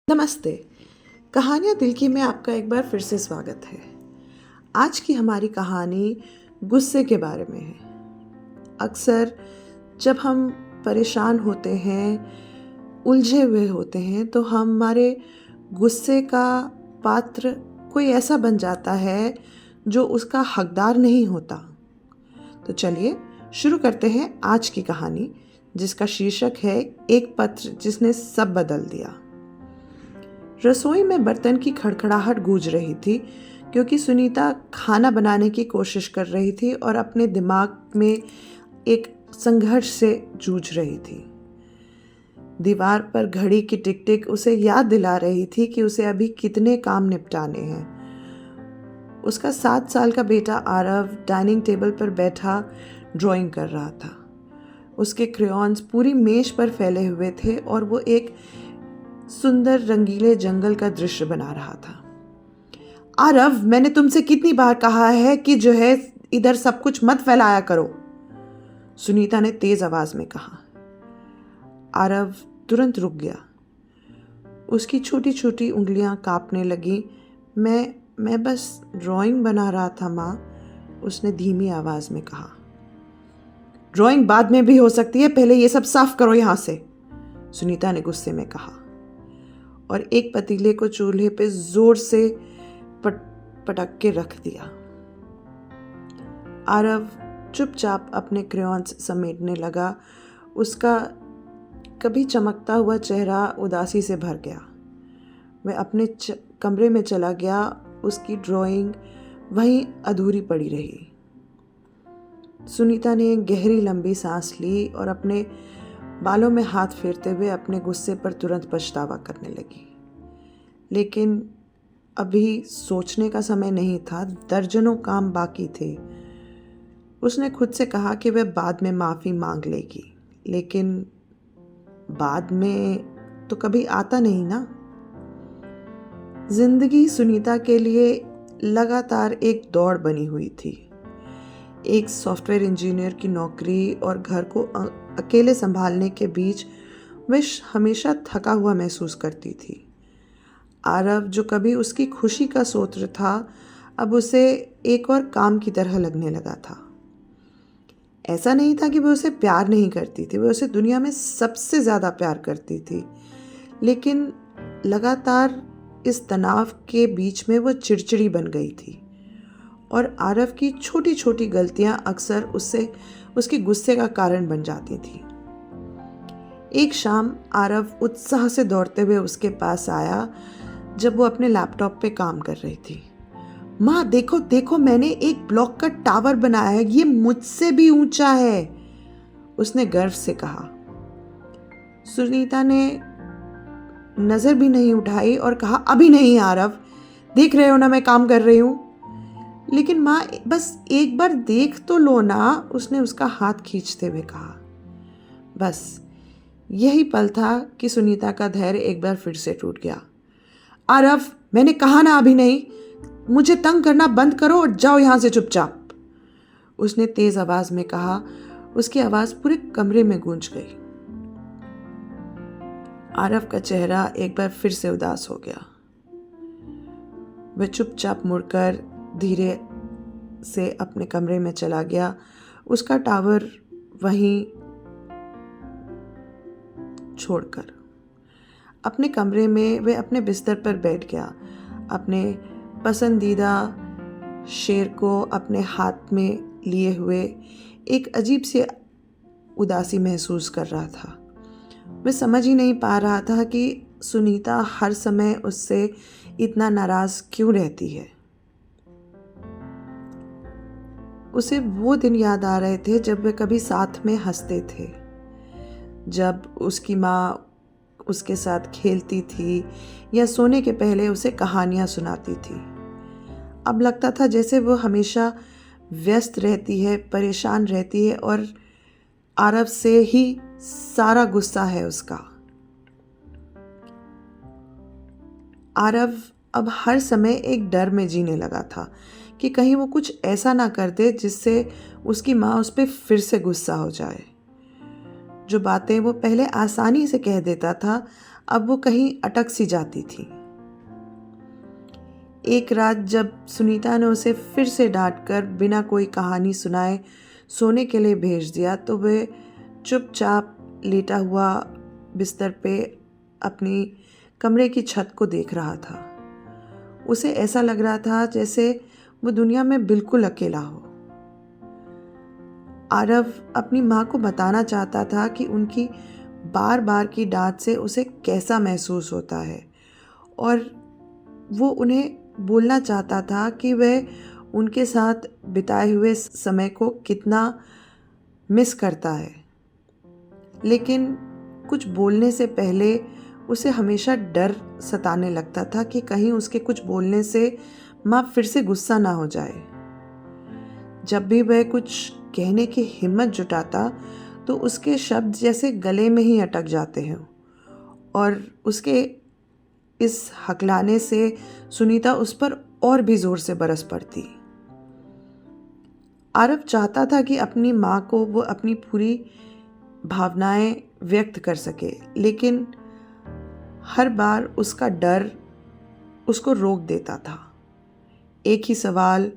नमस्ते। कहानियाँ दिल की में आपका एक बार फिर से स्वागत है। आज की हमारी कहानी गुस्से के बारे में है। अक्सर जब हम परेशान होते हैं, उलझे हुए होते हैं, तो हमारे गुस्से का पात्र कोई ऐसा बन जाता है जो उसका हकदार नहीं होता। तो चलिए शुरू करते हैं आज की कहानी, जिसका शीर्षक है एक पत्र जिसने सब बदल दिया। रसोई में बर्तन की खड़खड़ाहट गूंज रही थी, क्योंकि सुनीता खाना बनाने की कोशिश कर रही थी और अपने दिमाग में एक संघर्ष से जूझ रही थी। दीवार पर घड़ी की टिक टिक उसे याद दिला रही थी कि उसे अभी कितने काम निपटाने हैं। उसका 7 साल का बेटा आरव डाइनिंग टेबल पर बैठा ड्राइंग कर रहा था। उसके क्रेयॉन्स पूरी मेज पर फैले हुए थे और वो एक सुंदर रंगीले जंगल का दृश्य बना रहा था। आरव, मैंने तुमसे कितनी बार कहा है कि जो है इधर सब कुछ मत फैलाया करो, सुनीता ने तेज आवाज में कहा। आरव तुरंत रुक गया। उसकी छोटी छोटी उंगलियां कांपने लगी। मैं बस ड्राइंग बना रहा था माँ, उसने धीमी आवाज में कहा। ड्राइंग बाद में भी हो सकती है, पहले ये सब साफ करो यहां से, सुनीता ने गुस्से में कहा और एक पतीले को चूल्हे पे जोर से पटक के रख दिया। आरव चुपचाप अपने क्रेयॉन्स समेटने लगा। उसका कभी चमकता हुआ चेहरा उदासी से भर गया। वह अपने कमरे में चला गया। उसकी ड्राइंग वहीं अधूरी पड़ी रही। सुनीता ने एक गहरी लंबी सांस ली और अपने बालों में हाथ फेरते हुए अपने गुस्से पर तुरंत पछतावा करने लगी। लेकिन अभी सोचने का समय नहीं था, दर्जनों काम बाकी थे। उसने खुद से कहा कि वह बाद में माफ़ी मांग लेगी, लेकिन बाद में तो कभी आता नहीं ना। जिंदगी सुनीता के लिए लगातार एक दौड़ बनी हुई थी। एक सॉफ्टवेयर इंजीनियर की नौकरी और घर को अकेले संभालने के बीच वह हमेशा थका हुआ महसूस करती थी। आरव, जो कभी उसकी खुशी का स्रोत था, अब उसे एक और काम की तरह लगने लगा था। ऐसा नहीं था कि वह उसे प्यार नहीं करती थी, वह उसे दुनिया में सबसे ज़्यादा प्यार करती थी, लेकिन लगातार इस तनाव के बीच में वह चिड़चिड़ी बन गई थी और आरव की छोटी छोटी गलतियां अक्सर उसके गुस्से का कारण बन जाती थी। एक शाम आरव उत्साह से दौड़ते हुए उसके पास आया जब वो अपने लैपटॉप पे काम कर रही थी। माँ, देखो देखो, मैंने एक ब्लॉक का टावर बनाया है, ये मुझसे भी ऊंचा है, उसने गर्व से कहा। सुनीता ने नजर भी नहीं उठाई और कहा, अभी नहीं आरव, देख रहे हो ना मैं काम कर रही हूं। लेकिन माँ, बस एक बार देख तो लो ना, उसने उसका हाथ खींचते हुए कहा। बस यही पल था कि सुनीता का धैर्य एक बार फिर से टूट गया। आरव, मैंने कहा ना अभी नहीं, मुझे तंग करना बंद करो और जाओ यहां से चुपचाप, उसने तेज आवाज में कहा। उसकी आवाज पूरे कमरे में गूंज गई। आरव का चेहरा एक बार फिर से उदास हो गया। वह चुपचाप मुड़कर धीरे से अपने कमरे में चला गया। उसका टावर वहीं छोड़कर अपने कमरे में वह अपने बिस्तर पर बैठ गया। अपने पसंदीदा शेर को अपने हाथ में लिए हुए एक अजीब सी उदासी महसूस कर रहा था। वह समझ ही नहीं पा रहा था कि सुनीता हर समय उससे इतना नाराज क्यों रहती है। उसे वो दिन याद आ रहे थे जब वे कभी साथ में हंसते थे, जब उसकी माँ उसके साथ खेलती थी या सोने के पहले उसे कहानियां सुनाती थी। अब लगता था जैसे वो हमेशा व्यस्त रहती है, परेशान रहती है और आरव से ही सारा गुस्सा है उसका। आरव अब हर समय एक डर में जीने लगा था कि कहीं वो कुछ ऐसा ना कर दे जिससे उसकी माँ उस पर फिर से गुस्सा हो जाए। जो बातें वो पहले आसानी से कह देता था, अब वो कहीं अटक सी जाती थी। एक रात जब सुनीता ने उसे फिर से डांटकर बिना कोई कहानी सुनाए सोने के लिए भेज दिया तो वह चुपचाप लेटा हुआ बिस्तर पे अपनी कमरे की छत को देख रहा था। उसे ऐसा लग रहा था जैसे वो दुनिया में बिल्कुल अकेला हो। आरव अपनी माँ को बताना चाहता था कि उनकी बार बार की डांट से उसे कैसा महसूस होता है, और वो उन्हें बोलना चाहता था कि वह उनके साथ बिताए हुए समय को कितना मिस करता है। लेकिन कुछ बोलने से पहले उसे हमेशा डर सताने लगता था कि कहीं उसके कुछ बोलने से माँ फिर से गुस्सा ना हो जाए। जब भी वह कुछ कहने की हिम्मत जुटाता तो उसके शब्द जैसे गले में ही अटक जाते हैं, और उसके इस हकलाने से सुनीता उस पर और भी जोर से बरस पड़ती। आरव चाहता था कि अपनी माँ को वो अपनी पूरी भावनाएं व्यक्त कर सके, लेकिन हर बार उसका डर उसको रोक देता था। एक ही सवाल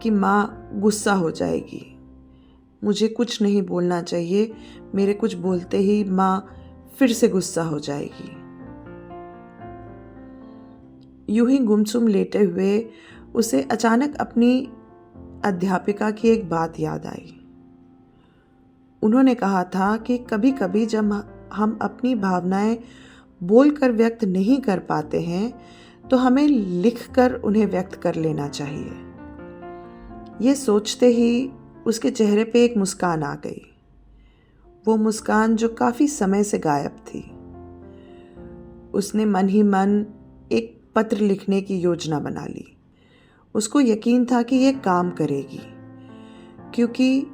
कि माँ गुस्सा हो जाएगी, मुझे कुछ नहीं बोलना चाहिए, मेरे कुछ बोलते ही माँ फिर से गुस्सा हो जाएगी। यूं ही गुमसुम लेटे हुए उसे अचानक अपनी अध्यापिका की एक बात याद आई। उन्होंने कहा था कि कभी कभी जब हम अपनी भावनाएं बोलकर व्यक्त नहीं कर पाते हैं तो हमें लिखकर उन्हें व्यक्त कर लेना चाहिए। ये सोचते ही उसके चेहरे पे एक मुस्कान आ गई, वो मुस्कान जो काफ़ी समय से गायब थी। उसने मन ही मन एक पत्र लिखने की योजना बना ली। उसको यकीन था कि यह काम करेगी, क्योंकि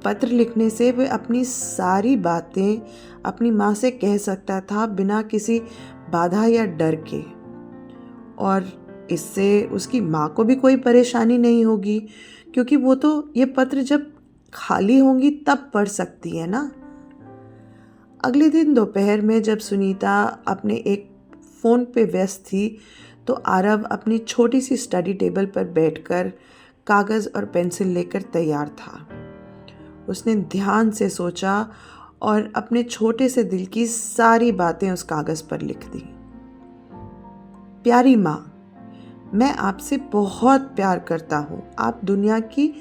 पत्र लिखने से वह अपनी सारी बातें अपनी माँ से कह सकता था बिना किसी बाधा या डर के, और इससे उसकी माँ को भी कोई परेशानी नहीं होगी, क्योंकि वो तो ये पत्र जब खाली होंगी तब पढ़ सकती है ना। अगले दिन दोपहर में जब सुनीता अपने एक फ़ोन पे व्यस्त थी तो आरव अपनी छोटी सी स्टडी टेबल पर बैठकर कागज़ और पेंसिल लेकर तैयार था। उसने ध्यान से सोचा और अपने छोटे से दिल की सारी बातें उस कागज़ पर लिख दी। प्यारी माँ, मैं आपसे बहुत प्यार करता हूँ। आप दुनिया की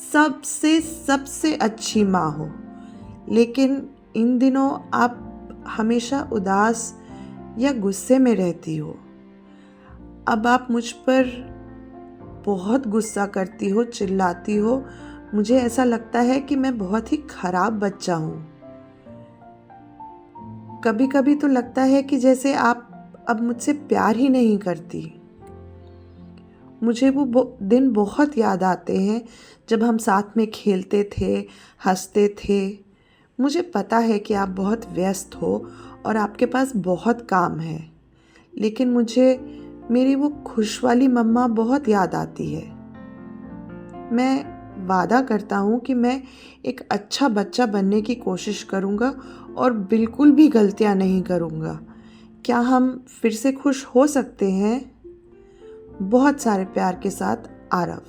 सबसे सबसे अच्छी माँ हो, लेकिन इन दिनों आप हमेशा उदास या गुस्से में रहती हो। अब आप मुझ पर बहुत गुस्सा करती हो, चिल्लाती हो। मुझे ऐसा लगता है कि मैं बहुत ही खराब बच्चा हूँ। कभी कभी तो लगता है कि जैसे आप अब मुझसे प्यार ही नहीं करती। मुझे वो दिन बहुत याद आते हैं जब हम साथ में खेलते थे, हंसते थे। मुझे पता है कि आप बहुत व्यस्त हो और आपके पास बहुत काम है, लेकिन मुझे मेरी वो खुश वाली मम्मा बहुत याद आती है। मैं वादा करता हूँ कि मैं एक अच्छा बच्चा बनने की कोशिश करूँगा और बिल्कुल भी गलतियाँ नहीं करूँगा। क्या हम फिर से खुश हो सकते हैं? बहुत सारे प्यार के साथ, आरव।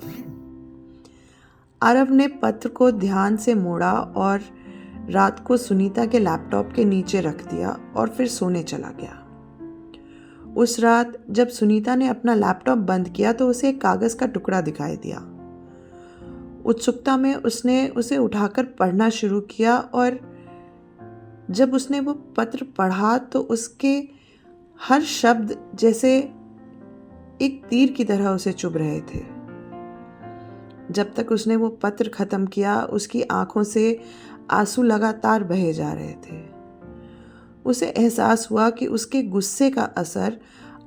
आरव ने पत्र को ध्यान से मोड़ा और रात को सुनीता के लैपटॉप के नीचे रख दिया और फिर सोने चला गया। उस रात जब सुनीता ने अपना लैपटॉप बंद किया तो उसे एक कागज का टुकड़ा दिखाई दिया। उत्सुकता में उसने उसे उठाकर पढ़ना शुरू किया, और जब उसने वो पत्र पढ़ा तो उसके हर शब्द जैसे एक तीर की तरह उसे चुभ रहे थे। जब तक उसने वो पत्र खत्म किया उसकी आंखों से आंसू लगातार बहे जा रहे थे। उसे एहसास हुआ कि उसके गुस्से का असर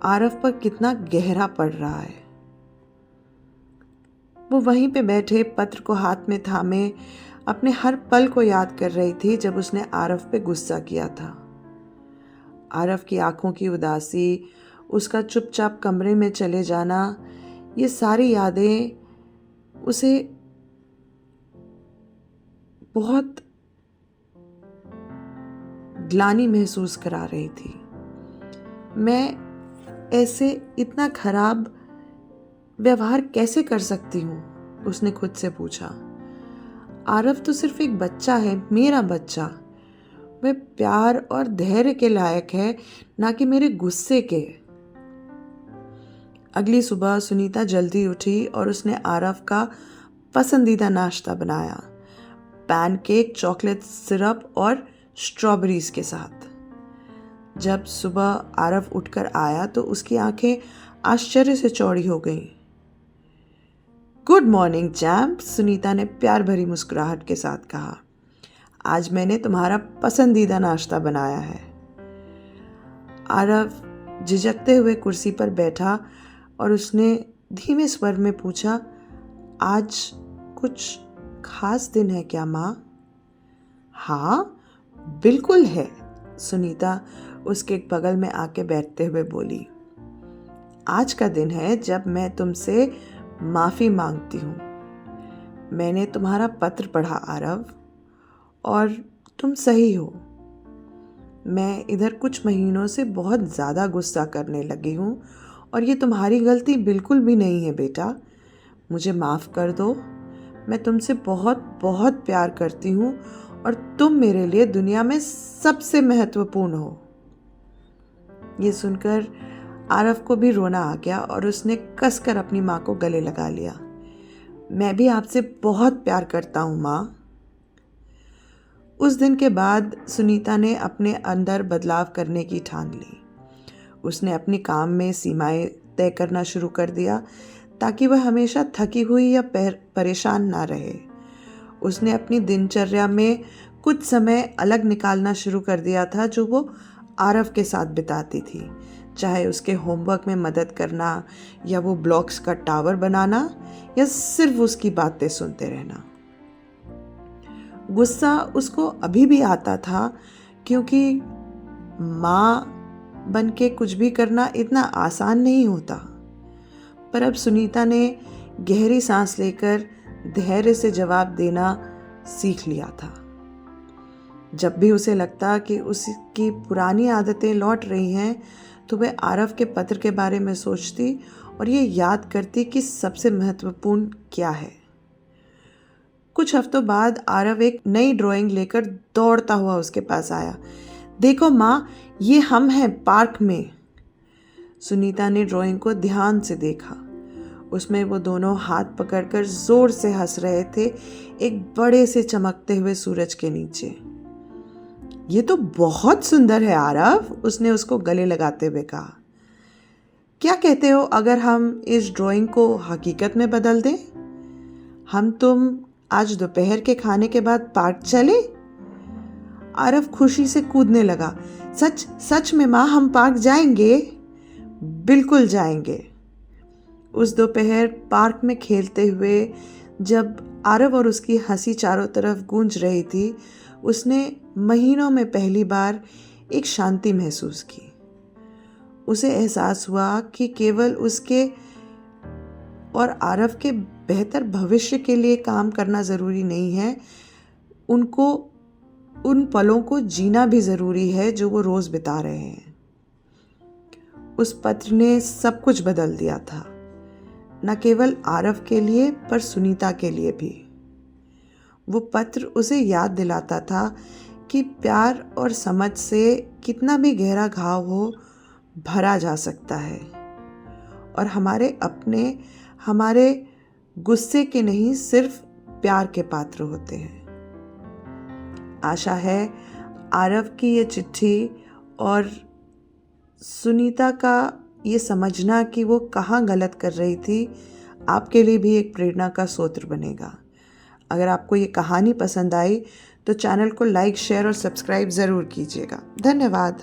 आरव पर कितना गहरा पड़ रहा है। वो वहीं पे बैठे पत्र को हाथ में थामे अपने हर पल को याद कर रही थी जब उसने आरव पे गुस्सा किया था। आरव की आंखों की उदासी, उसका चुपचाप कमरे में चले जाना, ये सारी यादें उसे बहुत ग्लानि महसूस करा रही थी। मैं ऐसे इतना खराब व्यवहार कैसे कर सकती हूँ? उसने खुद से पूछा। आरव तो सिर्फ एक बच्चा है, मेरा बच्चा। वह प्यार और धैर्य के लायक है, ना कि मेरे गुस्से के। अगली सुबह सुनीता जल्दी उठी और उसने आरव का पसंदीदा नाश्ता बनाया, पैनकेक, चॉकलेट सिरप और स्ट्रॉबेरीज के साथ। जब सुबह आरव उठकर आया तो उसकी आंखें आश्चर्य से चौड़ी हो गईं। गुड मॉर्निंग चैम्प, सुनीता ने प्यार भरी मुस्कुराहट के साथ कहा। आज मैंने तुम्हारा पसंदीदा नाश्ता बनाया है। आरव झिझकते हुए कुर्सी पर बैठा और उसने धीमे स्वर में पूछा, आज कुछ खास दिन है क्या माँ? हाँ बिल्कुल है, सुनीता उसके बगल में आके बैठते हुए बोली। आज का दिन है जब मैं तुमसे माफ़ी मांगती हूँ। मैंने तुम्हारा पत्र पढ़ा आरव, और तुम सही हो। मैं इधर कुछ महीनों से बहुत ज़्यादा गुस्सा करने लगी हूँ और ये तुम्हारी गलती बिल्कुल भी नहीं है बेटा। मुझे माफ़ कर दो। मैं तुमसे बहुत बहुत प्यार करती हूँ और तुम मेरे लिए दुनिया में सबसे महत्वपूर्ण हो। ये सुनकर आरव को भी रोना आ गया और उसने कसकर अपनी माँ को गले लगा लिया। मैं भी आपसे बहुत प्यार करता हूँ माँ। उस दिन के बाद सुनीता ने अपने अंदर बदलाव करने की ठान ली। उसने अपने काम में सीमाएं तय करना शुरू कर दिया ताकि वह हमेशा थकी हुई या परेशान ना रहे। उसने अपनी दिनचर्या में कुछ समय अलग निकालना शुरू कर दिया था जो वो आरव के साथ बिताती थी, चाहे उसके होमवर्क में मदद करना या वो ब्लॉक्स का टावर बनाना या सिर्फ उसकी बातें सुनते रहना। गुस्सा उसको अभी भी आता था क्योंकि माँ बन के कुछ भी करना इतना आसान नहीं होता। पर अब सुनीता ने गहरी सांस लेकर धैर्य से जवाब देना सीख लिया था। जब भी उसे लगता कि उसकी पुरानी आदतें लौट रही हैं तो वह आरव के पत्र के बारे में सोचती और ये याद करती कि सबसे महत्वपूर्ण क्या है। कुछ हफ्तों बाद आरव एक नई ड्राइंग लेकर दौड़ता हुआ उसके पास आया। देखो माँ, ये हम हैं पार्क में। सुनीता ने ड्राइंग को ध्यान से देखा। उसमें वो दोनों हाथ पकड़कर जोर से हंस रहे थे, एक बड़े से चमकते हुए सूरज के नीचे। ये तो बहुत सुंदर है आरव, उसने उसको गले लगाते हुए कहा। क्या कहते हो अगर हम इस ड्राइंग को हकीकत में बदल दें? हम तुम आज दोपहर के खाने के बाद पार्क चले? आरव खुशी से कूदने लगा। सच सच में माँ, हम पार्क जाएंगे? बिल्कुल जाएंगे। उस दोपहर पार्क में खेलते हुए जब आरव और उसकी हंसी चारों तरफ गूंज रही थी, उसने महीनों में पहली बार एक शांति महसूस की। उसे एहसास हुआ कि केवल उसके और आरव के बेहतर भविष्य के लिए काम करना ज़रूरी नहीं है, उनको उन पलों को जीना भी ज़रूरी है जो वो रोज़ बिता रहे हैं। उस पत्र ने सब कुछ बदल दिया था, न केवल आरव के लिए पर सुनीता के लिए भी। वो पत्र उसे याद दिलाता था कि प्यार और समझ से कितना भी गहरा घाव हो, भरा जा सकता है और हमारे अपने हमारे गुस्से के नहीं, सिर्फ प्यार के पात्र होते हैं। आशा है आरव की ये चिट्ठी और सुनीता का ये समझना कि वो कहाँ गलत कर रही थी, आपके लिए भी एक प्रेरणा का स्रोत बनेगा। अगर आपको ये कहानी पसंद आई तो चैनल को लाइक, शेयर और सब्सक्राइब ज़रूर कीजिएगा। धन्यवाद।